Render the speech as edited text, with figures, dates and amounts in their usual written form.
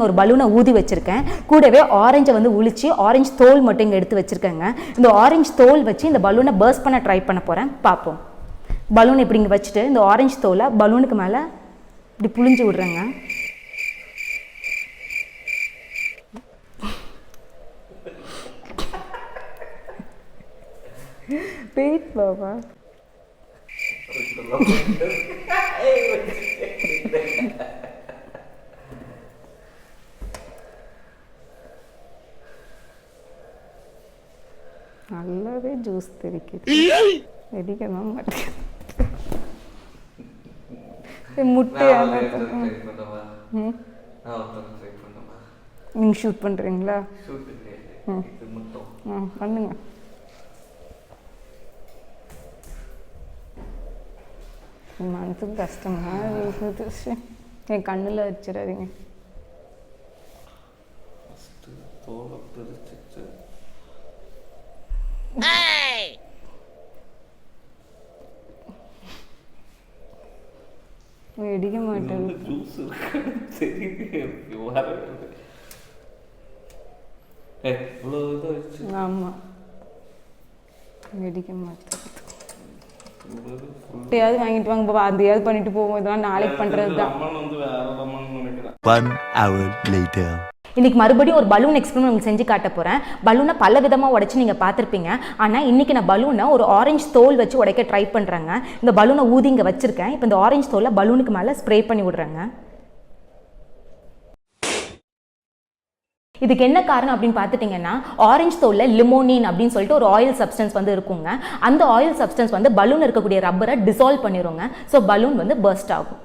ஒரு பலூனை ஊதி வச்சிருக்கேன். கூடவே ஆரஞ்சை வந்து உளிச்சு ஆரஞ்சு தோல் மட்டும் இங்கே எடுத்து வச்சிருக்கேங்க. இந்த ஆரஞ்சு தோல் வச்சு இந்த பலூனை பர்ஸ்ட் பண்ண ட்ரை பண்ண போகிறேன். பார்ப்போம். பலூன் இப்படி இங்கே வச்சுட்டு இந்த ஆரஞ்சு தோலை பலூனுக்கு மேலே இப்படி புழிஞ்சு விட்றேங்க. வெயிட் பாபா. நல்லாவே ஜூஸ் தெரிக்குது. வெடிக்கணும் மாட்டேன். முட்டையாக நீங்கள் ஷூட் பண்ணுறீங்களா? பண்ணுங்க. மனசுக்கு கஷ்டமா இருக்குது. என் கண்ணில் வச்சிடாதீங்க. வெடிக்க மாட்டேன். ஆமா வெடிக்க மாட்டேன். எப்படியாவது வாங்கிட்டு வாங்க பாபா. அதையாவது பண்ணிட்டு போவோம். இதெல்லாம் நாளைக்கு பண்றது தான். இன்னைக்கு மறுபடியும் ஒரு பலூன் எக்ஸ்பெரிமெண்ட் உங்களுக்கு செஞ்சு காட்ட போகிறேன். பலூனை பல விதமாக உடைச்சு நீங்கள் பார்த்துருப்பீங்க. ஆனால் இன்றைக்கி நான் பலூனை ஒரு ஆரஞ்சு தோல் வச்சு உடைக்க ட்ரை பண்ணுறேங்க. இந்த பலூனை ஊதி இங்கே வச்சுருக்கேன். இப்போ இந்த ஆரஞ்சு தோலை பலூனுக்கு மேலே ஸ்ப்ரே பண்ணி விடுறேங்க. இதுக்கு என்ன காரணம் அப்படின்னு பார்த்துட்டிங்கன்னா, ஆரஞ்சு தோலில் லிமோனின் அப்படின்னு சொல்லிட்டு ஒரு ஆயில் சப்ஸ்டன்ஸ் வந்து இருக்குங்க. அந்த ஆயில் சப்ஸ்டன்ஸ் வந்து பலூன் இருக்கக்கூடிய ரப்பரை டிசால்வ் பண்ணிடுங்க. ஸோ பலூன் வந்து பர்ஸ்ட் ஆகும்.